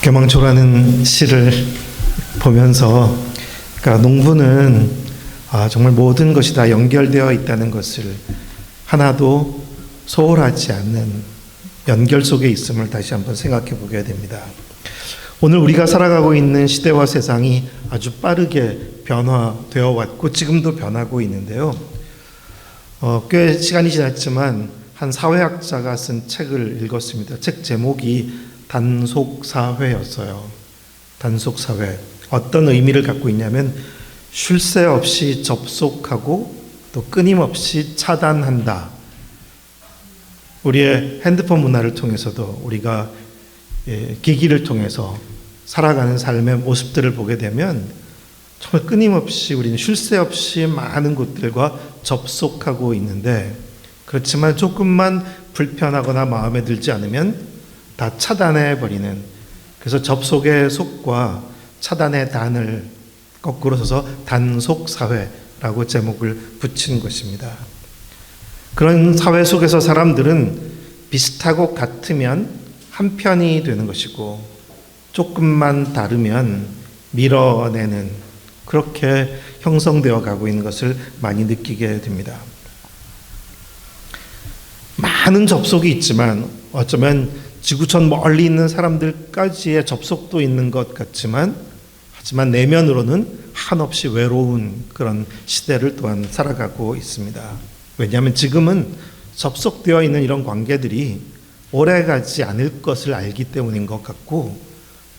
개망초라는 시를 보면서, 그러니까 농부는 정말 모든 것이 다 연결되어 있다는 것을 하나도 소홀하지 않는 연결 속에 있음을 다시 한번 생각해 보게 됩니다. 오늘 우리가 살아가고 있는 시대와 세상이 아주 빠르게 변화되어 왔고 지금도 변하고 있는데요. 꽤 시간이 지났지만 한 사회학자가 쓴 책을 읽었습니다. 책 제목이 단속사회였어요. 단속사회. 어떤 의미를 갖고 있냐면 쉴 새 없이 접속하고 또 끊임없이 차단한다. 우리의 핸드폰 문화를 통해서도 우리가 기기를 통해서 살아가는 삶의 모습들을 보게 되면 정말 끊임없이 우리는 쉴 새 없이 많은 곳들과 접속하고 있는데, 그렇지만 조금만 불편하거나 마음에 들지 않으면 다 차단해버리는, 그래서 접속의 속과 차단의 단을 거꾸로 써서 단속사회라고 제목을 붙인 것입니다. 그런 사회 속에서 사람들은 비슷하고 같으면 한 편이 되는 것이고 조금만 다르면 밀어내는, 그렇게 형성되어 가고 있는 것을 많이 느끼게 됩니다. 많은 접속이 있지만 어쩌면 지구촌 멀리 있는 사람들까지의 접속도 있는 것 같지만, 하지만 내면으로는 한없이 외로운 그런 시대를 또한 살아가고 있습니다. 왜냐하면 지금은 접속되어 있는 이런 관계들이 오래가지 않을 것을 알기 때문인 것 같고,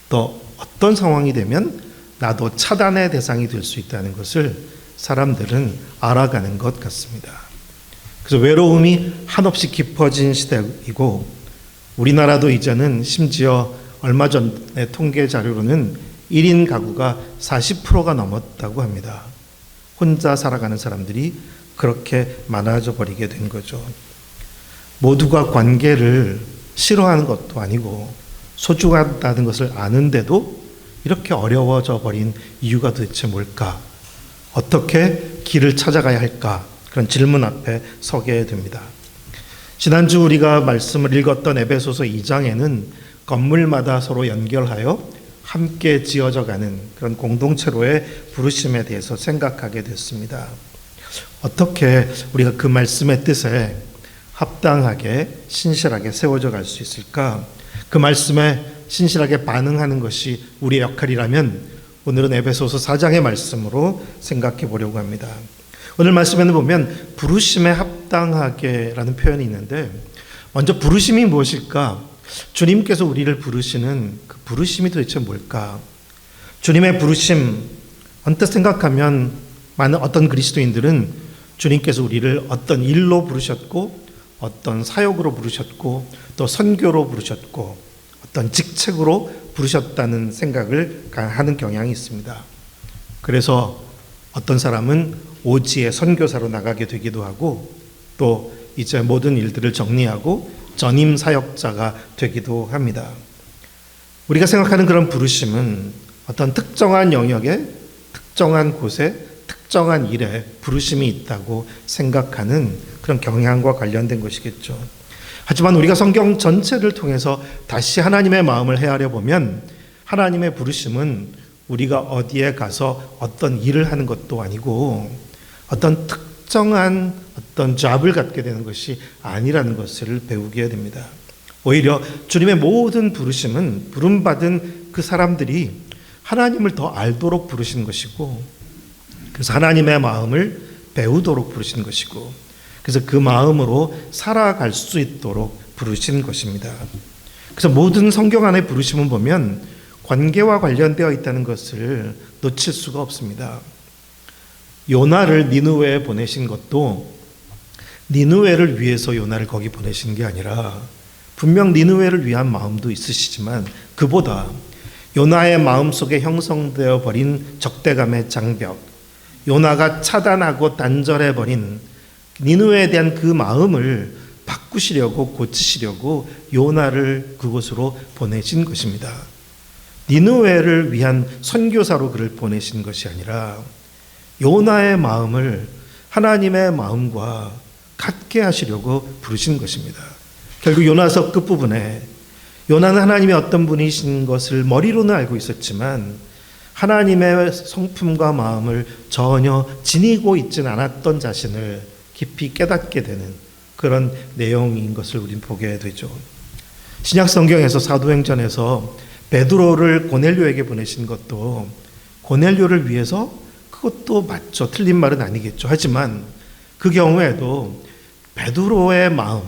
또 어떤 상황이 되면 나도 차단의 대상이 될 수 있다는 것을 사람들은 알아가는 것 같습니다. 그래서 외로움이 한없이 깊어진 시대이고, 우리나라도 이제는 심지어 얼마 전의 통계 자료로는 1인 가구가 40%가 넘었다고 합니다. 혼자 살아가는 사람들이 그렇게 많아져 버리게 된 거죠. 모두가 관계를 싫어하는 것도 아니고 소중하다는 것을 아는데도 이렇게 어려워져 버린 이유가 도대체 뭘까? 어떻게 길을 찾아가야 할까? 그런 질문 앞에 서게 됩니다. 지난주 우리가 말씀을 읽었던 에베소서 2장에는 건물마다 서로 연결하여 함께 지어져 가는 그런 공동체로의 부르심에 대해서 생각하게 됐습니다. 어떻게 우리가 그 말씀의 뜻에 합당하게 신실하게 세워져 갈 수 있을까? 그 말씀에 신실하게 반응하는 것이 우리의 역할이라면 오늘은 에베소서 4장의 말씀으로 생각해 보려고 합니다. 오늘 말씀에는 보면 부르심에 합당하게라는 표현이 있는데, 먼저 부르심이 무엇일까? 주님께서 우리를 부르시는 그 부르심이 도대체 뭘까? 주님의 부르심, 언뜻 생각하면 많은 어떤 그리스도인들은 주님께서 우리를 어떤 일로 부르셨고 어떤 사역으로 부르셨고 또 선교로 부르셨고 어떤 직책으로 부르셨다는 생각을 하는 경향이 있습니다. 그래서 어떤 사람은 오지의 선교사로 나가게 되기도 하고, 또 이제 모든 일들을 정리하고 전임 사역자가 되기도 합니다. 우리가 생각하는 그런 부르심은 어떤 특정한 영역에, 특정한 곳에, 특정한 일에 부르심이 있다고 생각하는 그런 경향과 관련된 것이겠죠. 하지만 우리가 성경 전체를 통해서 다시 하나님의 마음을 헤아려 보면 하나님의 부르심은 우리가 어디에 가서 어떤 일을 하는 것도 아니고 어떤 특정한 어떤 잡을 갖게 되는 것이 아니라는 것을 배우게 됩니다. 오히려 주님의 모든 부르심은 부름받은 그 사람들이 하나님을 더 알도록 부르신 것이고, 그래서 하나님의 마음을 배우도록 부르신 것이고, 그래서 그 마음으로 살아갈 수 있도록 부르신 것입니다. 그래서 모든 성경 안의 부르심은 보면 관계와 관련되어 있다는 것을 놓칠 수가 없습니다. 요나를 니느웨에 보내신 것도 니느웨를 위해서 요나를 거기 보내신 게 아니라, 분명 니느웨를 위한 마음도 있으시지만 그보다 요나의 마음속에 형성되어 버린 적대감의 장벽, 요나가 차단하고 단절해 버린 니느웨에 대한 그 마음을 바꾸시려고, 고치시려고 요나를 그곳으로 보내신 것입니다. 니느웨를 위한 선교사로 그를 보내신 것이 아니라 요나의 마음을 하나님의 마음과 같게 하시려고 부르신 것입니다. 결국 요나서 끝부분에 요나는 하나님의 어떤 분이신 것을 머리로는 알고 있었지만 하나님의 성품과 마음을 전혀 지니고 있지는 않았던 자신을 깊이 깨닫게 되는 그런 내용인 것을 우리는 보게 되죠. 신약 성경에서 사도행전에서 베드로를 고넬료에게 보내신 것도 고넬료를 위해서, 그것도 맞죠. 틀린 말은 아니겠죠. 하지만 그 경우에도 베드로의 마음,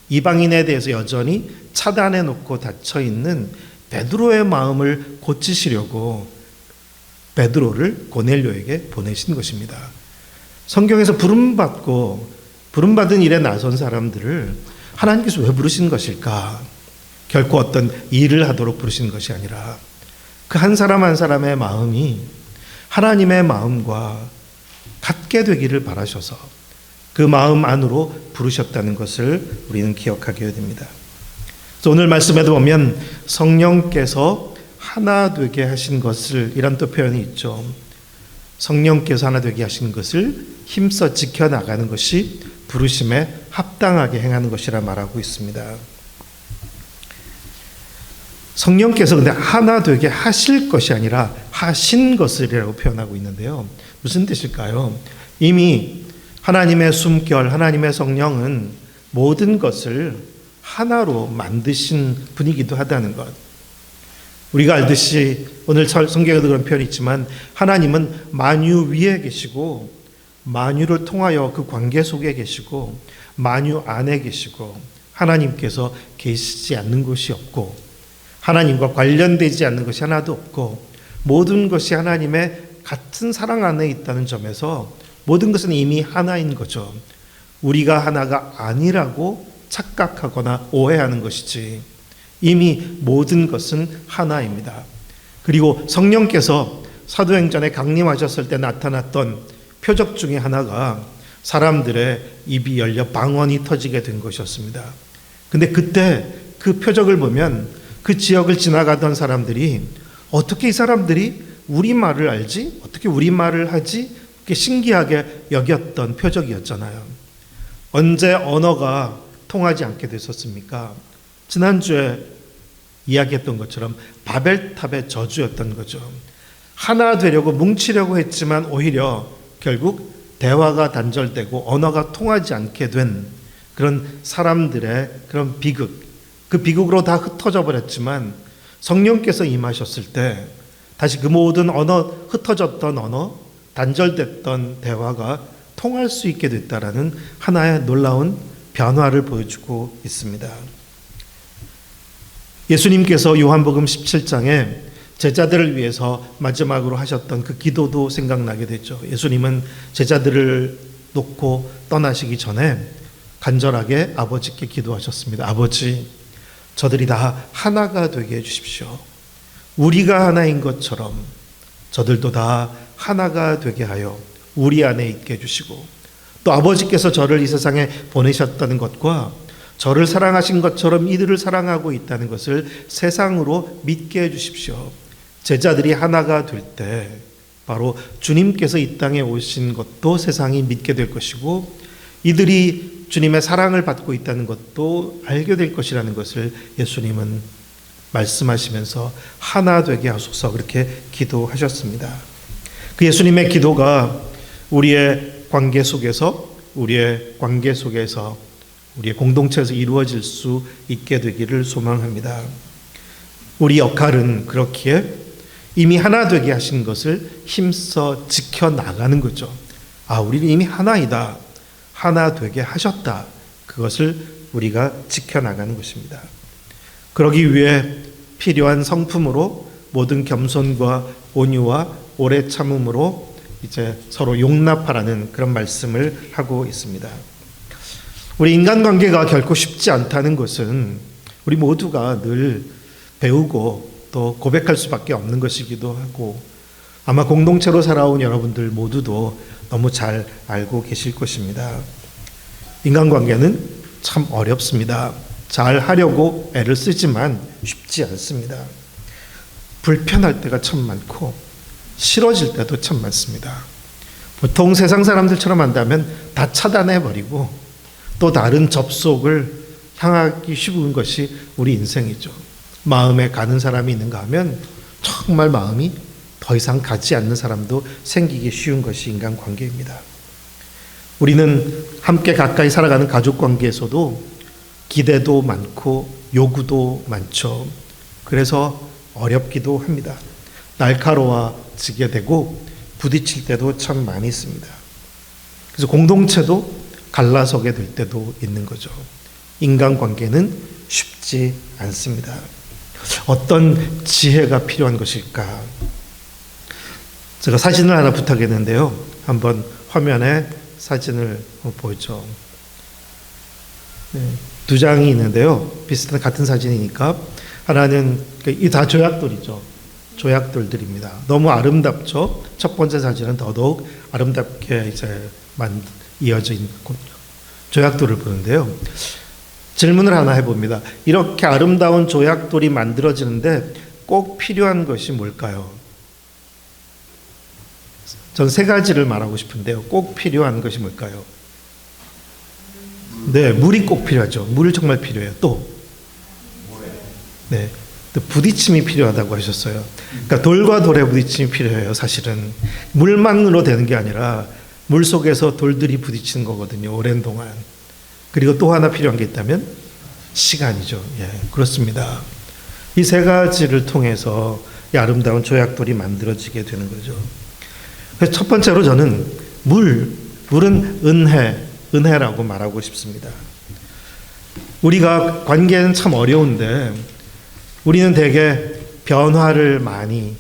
이방인에 대해서 여전히 차단해 놓고 닫혀 있는 베드로의 마음을 고치시려고 베드로를 고넬료에게 보내신 것입니다. 성경에서 부름받은 일에 나선 사람들을 하나님께서 왜 부르신 것일까? 결코 어떤 일을 하도록 부르신 것이 아니라 그 한 사람 한 사람의 마음이 하나님의 마음과 같게 되기를 바라셔서 그 마음 안으로 부르셨다는 것을 우리는 기억하게 됩니다. 그래서 오늘 말씀에도 보면 성령께서 하나 되게 하신 것을, 이런 또 표현이 있죠. 성령께서 하나 되게 하신 것을 힘써 지켜나가는 것이 부르심에 합당하게 행하는 것이라 말하고 있습니다. 성령께서 근데 하나 되게 하실 것이 아니라 하신 것이라고 표현하고 있는데요. 무슨 뜻일까요? 이미 하나님의 숨결, 하나님의 성령은 모든 것을 하나로 만드신 분이기도 하다는 것. 우리가 알듯이 오늘 성경에도 그런 표현이 있지만 하나님은 만유 위에 계시고 만유를 통하여 그 관계 속에 계시고 만유 안에 계시고 하나님께서 계시지 않는 곳이 없고 하나님과 관련되지 않는 것이 하나도 없고 모든 것이 하나님의 같은 사랑 안에 있다는 점에서 모든 것은 이미 하나인 거죠. 우리가 하나가 아니라고 착각하거나 오해하는 것이지 이미 모든 것은 하나입니다. 그리고 성령께서 사도행전에 강림하셨을 때 나타났던 표적 중에 하나가 사람들의 입이 열려 방언이 터지게 된 것이었습니다. 근데 그때 그 표적을 보면 그 지역을 지나가던 사람들이 어떻게 이 사람들이 우리말을 알지? 어떻게 우리말을 하지? 그게 신기하게 여겼던 표적이었잖아요. 언제 언어가 통하지 않게 됐었습니까? 지난주에 이야기했던 것처럼 바벨탑의 저주였던 거죠. 하나 되려고 뭉치려고 했지만 오히려 결국 대화가 단절되고 언어가 통하지 않게 된 그런 사람들의 그런 비극, 그 비극으로 다 흩어져 버렸지만 성령께서 임하셨을 때 다시 그 모든 언어, 흩어졌던 언어, 단절됐던 대화가 통할 수 있게 됐다라는 하나의 놀라운 변화를 보여주고 있습니다. 예수님께서 요한복음 17장에 제자들을 위해서 마지막으로 하셨던 그 기도도 생각나게 되죠. 예수님은 제자들을 놓고 떠나시기 전에 간절하게 아버지께 기도하셨습니다. 아버지, 저들이 다 하나가 되게 해주십시오. 우리가 하나인 것처럼 저들도 다 하나가 되게 하여 우리 안에 있게 해주시고 또 아버지께서 저를 이 세상에 보내셨다는 것과 저를 사랑하신 것처럼 이들을 사랑하고 있다는 것을 세상으로 믿게 해주십시오. 제자들이 하나가 될 때 바로 주님께서 이 땅에 오신 것도 세상이 믿게 될 것이고 이들이 주님의 사랑을 받고 있다는 것도 알게 될 것이라는 것을 예수님은 말씀하시면서 하나 되게 하소서 그렇게 기도하셨습니다. 그 예수님의 기도가 우리의 관계 속에서 우리의 공동체에서 이루어질 수 있게 되기를 소망합니다. 우리 역할은 그렇기에 이미 하나 되게 하신 것을 힘써 지켜나가는 거죠. 아, 우리는 이미 하나이다. 하나 되게 하셨다. 그것을 우리가 지켜나가는 것입니다. 그러기 위해 필요한 성품으로 모든 겸손과 온유와 오래 참음으로 이제 서로 용납하라는 그런 말씀을 하고 있습니다. 우리 인간관계가 결코 쉽지 않다는 것은 우리 모두가 늘 배우고 또 고백할 수밖에 없는 것이기도 하고 아마 공동체로 살아온 여러분들 모두도 너무 잘 알고 계실 것입니다. 인간관계는 참 어렵습니다. 잘 하려고 애를 쓰지만 쉽지 않습니다. 불편할 때가 참 많고 싫어질 때도 참 많습니다. 보통 세상 사람들처럼 한다면 다 차단해버리고 또 다른 접속을 향하기 쉬운 것이 우리 인생이죠. 마음에 가는 사람이 있는가 하면 정말 마음이 더 이상 가지 않는 사람도 생기기 쉬운 것이 인간관계입니다. 우리는 함께 가까이 살아가는 가족관계에서도 기대도 많고 요구도 많죠. 그래서 어렵기도 합니다. 날카로워지게 되고 부딪힐 때도 참 많이 있습니다. 그래서 공동체도 갈라서게 될 때도 있는 거죠. 인간관계는 쉽지 않습니다. 어떤 지혜가 필요한 것일까? 제가 사진을 하나 부탁했는데요. 한번 화면에 사진을 보죠. 두 장이 있는데요. 비슷한 같은 사진이니까 하나는 이 다 조약돌이죠. 조약돌들입니다. 너무 아름답죠. 첫 번째 사진은 더더욱 아름답게 이어진 조약돌을 보는데요. 질문을 하나 해봅니다. 이렇게 아름다운 조약돌이 만들어지는데 꼭 필요한 것이 뭘까요? 전 세 가지를 말하고 싶은데요. 꼭 필요한 것이 뭘까요? 네, 물이 꼭 필요하죠. 물이 정말 필요해요. 또, 네, 또 부딪힘이 필요하다고 하셨어요. 그러니까 돌과 돌의 부딪힘이 필요해요. 사실은 물만으로 되는 게 아니라 물 속에서 돌들이 부딪히는 거거든요. 오랜 동안. 그리고 또 하나 필요한 게 있다면 시간이죠. 예, 그렇습니다. 이 세 가지를 통해서 이 아름다운 조약돌이 만들어지게 되는 거죠. 그래서 첫 번째로 저는 물은 은혜라고 말하고 싶습니다. 우리가 관계는 참 어려운데 우리는 대개 변화를 많이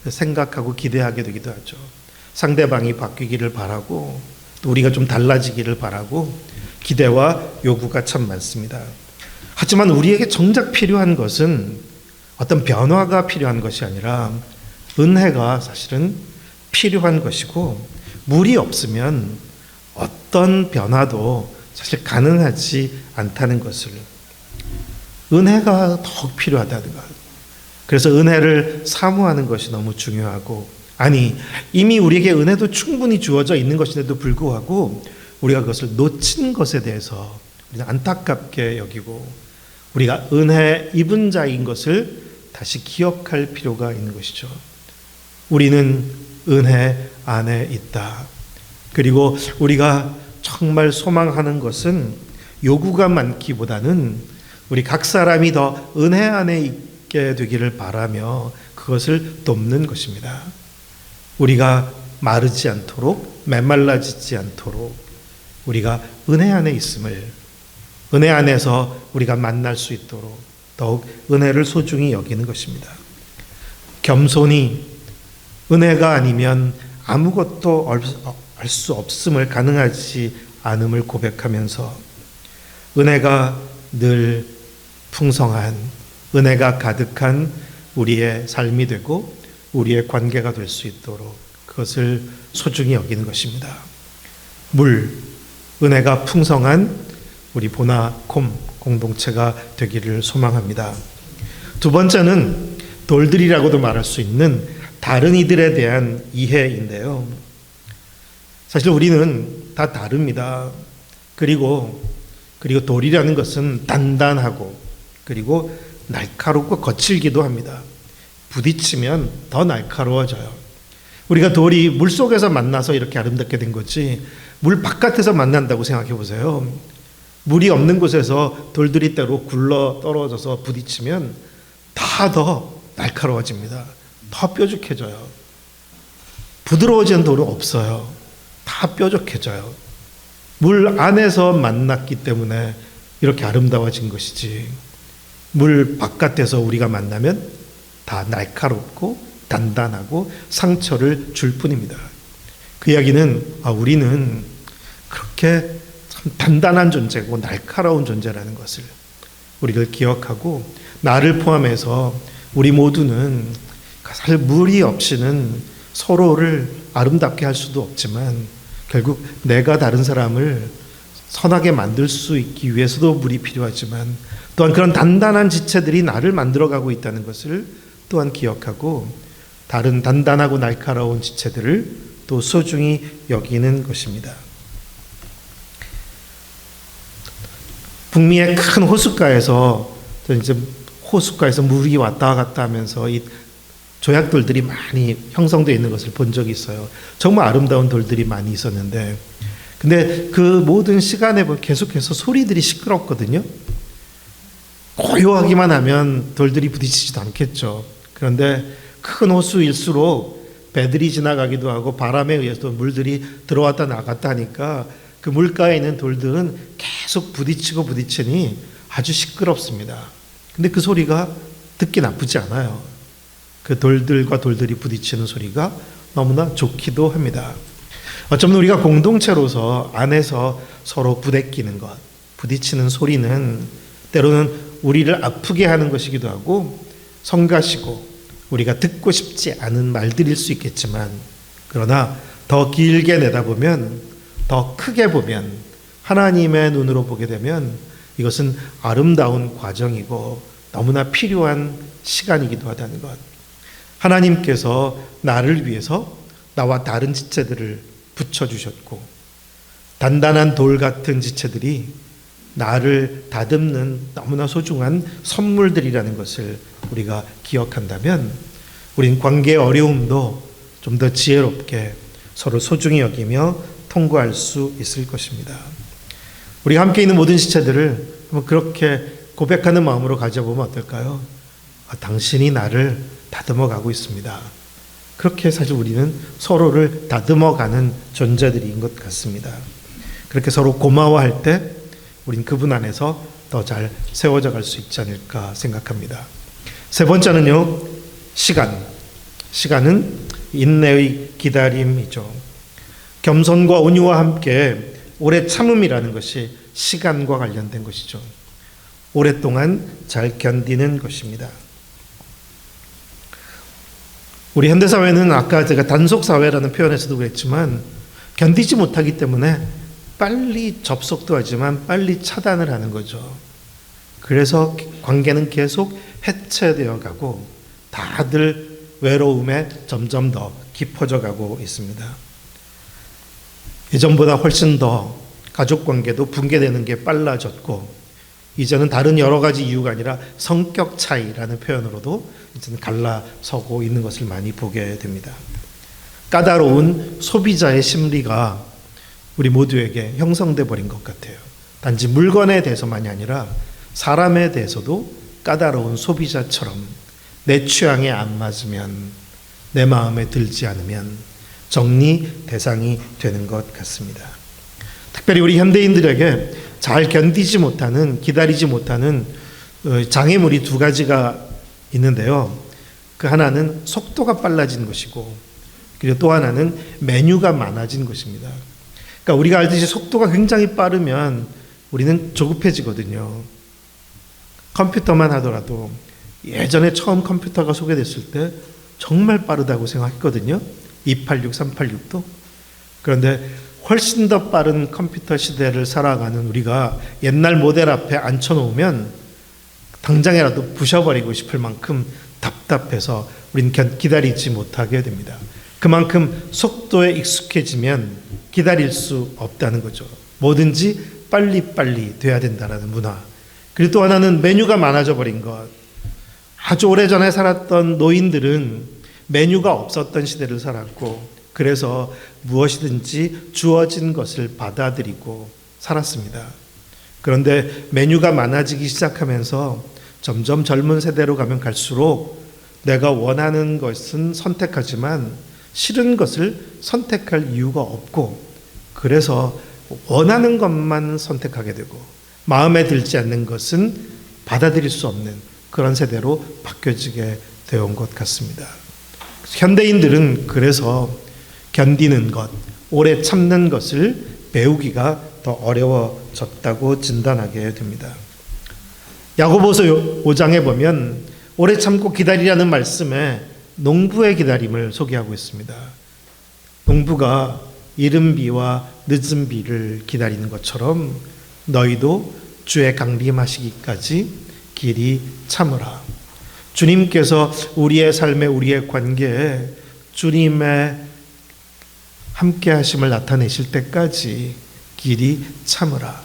생각하고 기대하게 되기도 하죠. 상대방이 바뀌기를 바라고 또 우리가 좀 달라지기를 바라고 기대와 요구가 참 많습니다. 하지만 우리에게 정작 필요한 것은 어떤 변화가 필요한 것이 아니라 은혜가 사실은 필요한 것이고 물이 없으면 어떤 변화도 사실 가능하지 않다는 것을 은혜가 더욱 필요하다는 것. 그래서 은혜를 사모하는 것이 너무 중요하고 아니 이미 우리에게 은혜도 충분히 주어져 있는 것인데도 불구하고 우리가 그것을 놓친 것에 대해서 우리는 안타깝게 여기고 우리가 은혜 입은 자인 것을 다시 기억할 필요가 있는 것이죠. 우리는 은혜 안에 있다. 그리고 우리가 정말 소망하는 것은 요구가 많기보다는 우리 각 사람이 더 은혜 안에 있게 되기를 바라며 그것을 돕는 것입니다. 우리가 마르지 않도록 메말라지지 않도록 우리가 은혜 안에 있음을 은혜 안에서 우리가 만날 수 있도록 더욱 은혜를 소중히 여기는 것입니다. 겸손히 은혜가 아니면 아무것도 알 수 없음을 가능하지 않음을 고백하면서 은혜가 늘 풍성한 은혜가 가득한 우리의 삶이 되고 우리의 관계가 될 수 있도록 그것을 소중히 여기는 것입니다. 은혜가 풍성한 우리 보나콤 공동체가 되기를 소망합니다. 두 번째는 돌들이라고도 말할 수 있는 다른 이들에 대한 이해인데요. 사실 우리는 다 다릅니다. 그리고 돌이라는 것은 단단하고 그리고 날카롭고 거칠기도 합니다. 부딪히면 더 날카로워져요. 우리가 돌이 물속에서 만나서 이렇게 아름답게 된 거지 물 바깥에서 만난다고 생각해 보세요. 물이 없는 곳에서 돌들이 때로 굴러 떨어져서 부딪히면 다 더 날카로워집니다. 더 뾰족해져요. 부드러워지는 돌은 없어요. 다 뾰족해져요. 물 안에서 만났기 때문에 이렇게 아름다워진 것이지 물 바깥에서 우리가 만나면 다 날카롭고 단단하고 상처를 줄 뿐입니다. 그 이야기는 우리는 그렇게 참 단단한 존재고 날카로운 존재라는 것을 우리를 기억하고 나를 포함해서 우리 모두는 사실 무리 없이는 서로를 아름답게 할 수도 없지만 결국 내가 다른 사람을 선하게 만들 수 있기 위해서도 물이 필요하지만 또한 그런 단단한 지체들이 나를 만들어가고 있다는 것을 또한 기억하고 다른 단단하고 날카로운 지체들을 또 소중히 여기는 것입니다. 북미의 큰 호숫가에서 이제 호숫가에서 물이 왔다 갔다 하면서 이 조약돌들이 많이 형성되어 있는 것을 본 적이 있어요. 정말 아름다운 돌들이 많이 있었는데, 근데 그 모든 시간에 계속해서 소리들이 시끄럽거든요. 고요하기만 하면 돌들이 부딪히지도 않겠죠. 그런데 큰 호수일수록 배들이 지나가기도 하고 바람에 의해서 물들이 들어왔다 나갔다 하니까 그 물가에 있는 돌들은 계속 부딪히니 아주 시끄럽습니다. 근데 그 소리가 듣기 나쁘지 않아요. 그 돌들과 돌들이 부딪히는 소리가 너무나 좋기도 합니다. 어쩌면 우리가 공동체로서 안에서 서로 부대끼는 것, 부딪히는 소리는 때로는 우리를 아프게 하는 것이기도 하고 성가시고 우리가 듣고 싶지 않은 말들일 수 있겠지만, 그러나 더 길게 내다보면, 더 크게 보면, 하나님의 눈으로 보게 되면 이것은 아름다운 과정이고 너무나 필요한 시간이기도 하다는 것. 하나님께서 나를 위해서 나와 다른 지체들을 붙여주셨고, 단단한 돌 같은 지체들이 나를 다듬는 너무나 소중한 선물들이라는 것을 우리가 기억한다면, 우린 관계의 어려움도 좀 더 지혜롭게 서로 소중히 여기며 통과할 수 있을 것입니다. 우리가 함께 있는 모든 지체들을 한번 그렇게 고백하는 마음으로 가져보면 어떨까요? 당신이 나를 다듬어 가고 있습니다. 그렇게 사실 우리는 서로를 다듬어가는 존재들인 것 같습니다. 그렇게 서로 고마워할 때 우린 그분 안에서 더 잘 세워져 갈 수 있지 않을까 생각합니다. 세 번째는요, 시간은 인내의 기다림이죠. 겸손과 온유와 함께 오래 참음이라는 것이 시간과 관련된 것이죠. 오랫동안 잘 견디는 것입니다. 우리 현대사회는 아까 제가 단속사회라는 표현에서도 그랬지만 견디지 못하기 때문에 빨리 접속도 하지만 빨리 차단을 하는 거죠. 그래서 관계는 계속 해체되어 가고 다들 외로움에 점점 더 깊어져 가고 있습니다. 예전보다 훨씬 더 가족관계도 붕괴되는 게 빨라졌고, 이제는 다른 여러 가지 이유가 아니라 성격 차이라는 표현으로도 이제는 갈라서고 있는 것을 많이 보게 됩니다. 까다로운 소비자의 심리가 우리 모두에게 형성돼 버린 것 같아요. 단지 물건에 대해서만이 아니라 사람에 대해서도 까다로운 소비자처럼 내 취향에 안 맞으면, 내 마음에 들지 않으면 정리 대상이 되는 것 같습니다. 특별히 우리 현대인들에게 잘 견디지 못하는, 기다리지 못하는 장애물이 두 가지가 있는데요. 그 하나는 속도가 빨라진 것이고, 그리고 또 하나는 메뉴가 많아진 것입니다. 그러니까 우리가 알듯이 속도가 굉장히 빠르면 우리는 조급해지거든요. 컴퓨터만 하더라도 예전에 처음 컴퓨터가 소개됐을 때 정말 빠르다고 생각했거든요. 286, 386도. 그런데 훨씬 더 빠른 컴퓨터 시대를 살아가는 우리가 옛날 모델 앞에 앉혀놓으면 당장이라도 부셔버리고 싶을 만큼 답답해서 우린 기다리지 못하게 됩니다. 그만큼 속도에 익숙해지면 기다릴 수 없다는 거죠. 뭐든지 빨리빨리 돼야 된다는 문화. 그리고 또 하나는 메뉴가 많아져 버린 것. 아주 오래전에 살았던 노인들은 메뉴가 없었던 시대를 살았고, 그래서 무엇이든지 주어진 것을 받아들이고 살았습니다. 그런데 메뉴가 많아지기 시작하면서 점점 젊은 세대로 가면 갈수록 내가 원하는 것은 선택하지만 싫은 것을 선택할 이유가 없고, 그래서 원하는 것만 선택하게 되고 마음에 들지 않는 것은 받아들일 수 없는 그런 세대로 바뀌어지게 되어온 것 같습니다. 현대인들은 그래서 견디는 것, 오래 참는 것을 배우기가 더 어려워졌다고 진단하게 됩니다. 야고보서 5장에 보면 오래 참고 기다리라는 말씀에 농부의 기다림을 소개하고 있습니다. 농부가 이른 비와 늦은 비를 기다리는 것처럼 너희도 주의 강림하시기까지 길이 참으라. 주님께서 우리의 삶에, 우리의 관계에 주님의 함께 하심을 나타내실 때까지 길이 참으라.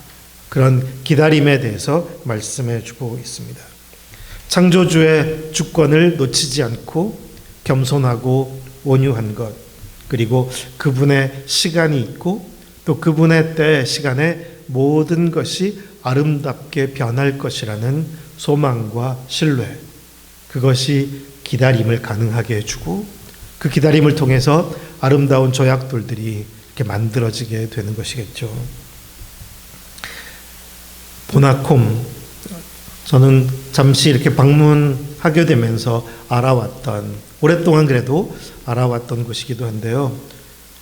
그런 기다림에 대해서 말씀해 주고 있습니다. 창조주의 주권을 놓치지 않고 겸손하고 온유한 것, 그리고 그분의 시간이 있고 또 그분의 때 시간에 모든 것이 아름답게 변할 것이라는 소망과 신뢰, 그것이 기다림을 가능하게 해주고 그 기다림을 통해서 아름다운 조약돌들이 이렇게 만들어지게 되는 것이겠죠. 보나콤, 저는 잠시 이렇게 방문하게 되면서 알아왔던, 오랫동안 그래도 알아왔던 곳이기도 한데요.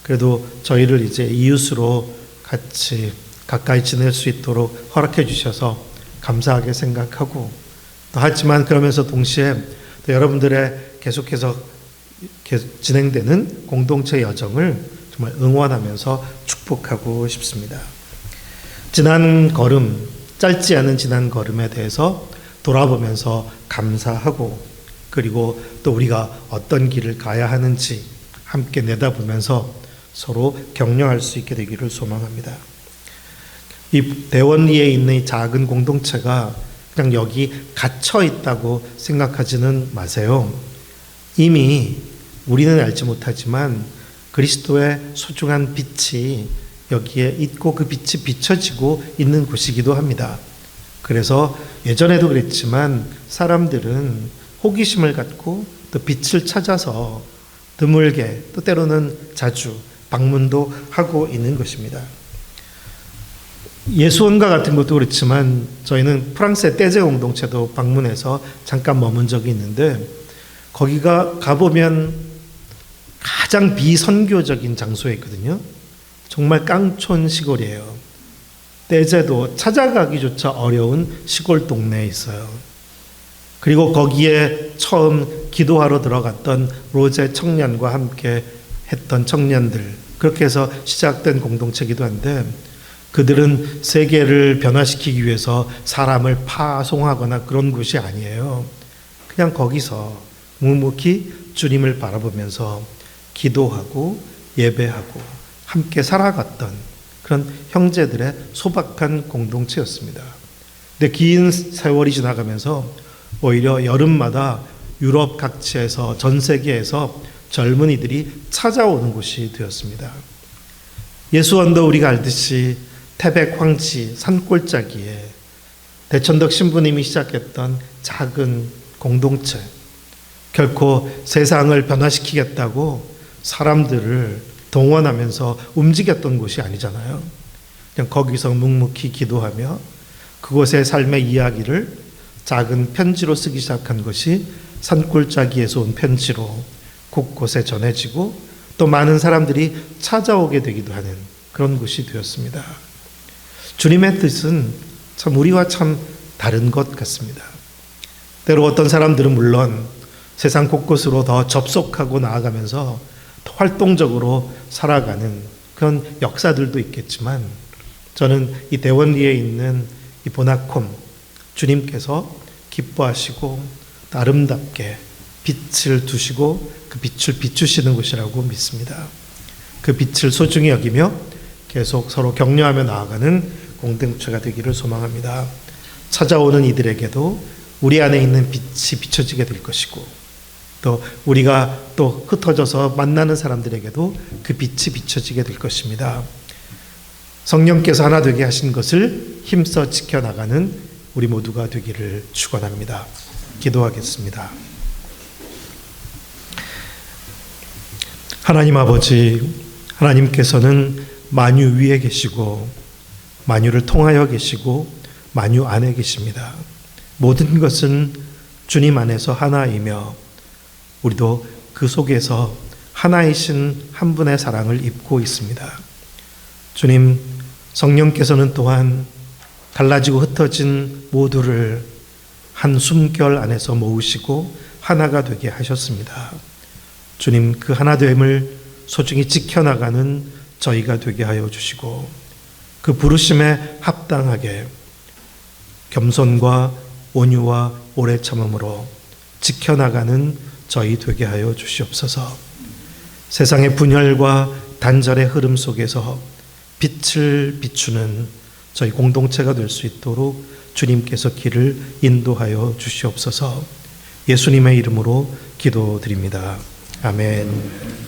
그래도 저희를 이제 이웃으로 같이 가까이 지낼 수 있도록 허락해 주셔서 감사하게 생각하고, 또 하지만 그러면서 동시에 또 여러분들의 계속해서 진행되는 공동체 여정을 정말 응원하면서 축복하고 싶습니다. 지난 걸음, 짧지 않은 지난 걸음에 대해서 돌아보면서 감사하고, 그리고 또 우리가 어떤 길을 가야 하는지 함께 내다보면서 서로 격려할 수 있게 되기를 소망합니다. 이 대원리에 있는 이 작은 공동체가 그냥 여기 갇혀 있다고 생각하지는 마세요. 이미 우리는 알지 못하지만 그리스도의 소중한 빛이 여기에 있고 그 빛이 비춰지고 있는 곳이기도 합니다. 그래서 예전에도 그랬지만 사람들은 호기심을 갖고 또 빛을 찾아서 드물게 또 때로는 자주 방문도 하고 있는 것입니다. 예수원과 같은 것도 그렇지만 저희는 프랑스의 떼제 공동체도 방문해서 잠깐 머문 적이 있는데, 거기가 가보면 가장 비선교적인 장소에 있거든요. 정말 깡촌 시골이에요. 떼제도 찾아가기조차 어려운 시골 동네에 있어요. 그리고 거기에 처음 기도하러 들어갔던 로제 청년과 함께 했던 청년들, 그렇게 해서 시작된 공동체이기도 한데, 그들은 세계를 변화시키기 위해서 사람을 파송하거나 그런 곳이 아니에요. 그냥 거기서 묵묵히 주님을 바라보면서 기도하고 예배하고 함께 살아갔던 그런 형제들의 소박한 공동체였습니다. 근데 긴 세월이 지나가면서 오히려 여름마다 유럽 각지에서, 전 세계에서 젊은이들이 찾아오는 곳이 되었습니다. 예수원도 우리가 알듯이 태백 황지 산골짜기에 대천덕 신부님이 시작했던 작은 공동체, 결코 세상을 변화시키겠다고 사람들을 동원하면서 움직였던 곳이 아니잖아요. 그냥 거기서 묵묵히 기도하며 그곳의 삶의 이야기를 작은 편지로 쓰기 시작한 것이 산골짜기에서 온 편지로 곳곳에 전해지고 또 많은 사람들이 찾아오게 되기도 하는 그런 곳이 되었습니다. 주님의 뜻은 참 우리와 참 다른 것 같습니다. 때로 어떤 사람들은 물론 세상 곳곳으로 더 접속하고 나아가면서 더 활동적으로 살아가는 그런 역사들도 있겠지만, 저는 이 대원리에 있는 이 보나콤, 주님께서 기뻐하시고 아름답게 빛을 두시고 그 빛을 비추시는 곳이라고 믿습니다. 그 빛을 소중히 여기며 계속 서로 격려하며 나아가는 공동체가 되기를 소망합니다. 찾아오는 이들에게도 우리 안에 있는 빛이 비춰지게 될 것이고, 또 우리가 또 흩어져서 만나는 사람들에게도 그 빛이 비춰지게 될 것입니다. 성령께서 하나 되게 하신 것을 힘써 지켜나가는 우리 모두가 되기를 축원합니다. 기도하겠습니다. 하나님 아버지, 하나님께서는 만유 위에 계시고 만유를 통하여 계시고 만유 안에 계십니다. 모든 것은 주님 안에서 하나이며 우리도 그 속에서 하나이신 한 분의 사랑을 입고 있습니다. 주님, 성령께서는 또한 갈라지고 흩어진 모두를 한 숨결 안에서 모으시고 하나가 되게 하셨습니다. 주님, 그 하나됨을 소중히 지켜나가는 저희가 되게 하여 주시고 그 부르심에 합당하게 겸손과 온유와 오래 참음으로 지켜나가는 저희 되게 하여 주시옵소서. 세상의 분열과 단절의 흐름 속에서 빛을 비추는 저희 공동체가 될 수 있도록 주님께서 길을 인도하여 주시옵소서. 예수님의 이름으로 기도드립니다. 아멘.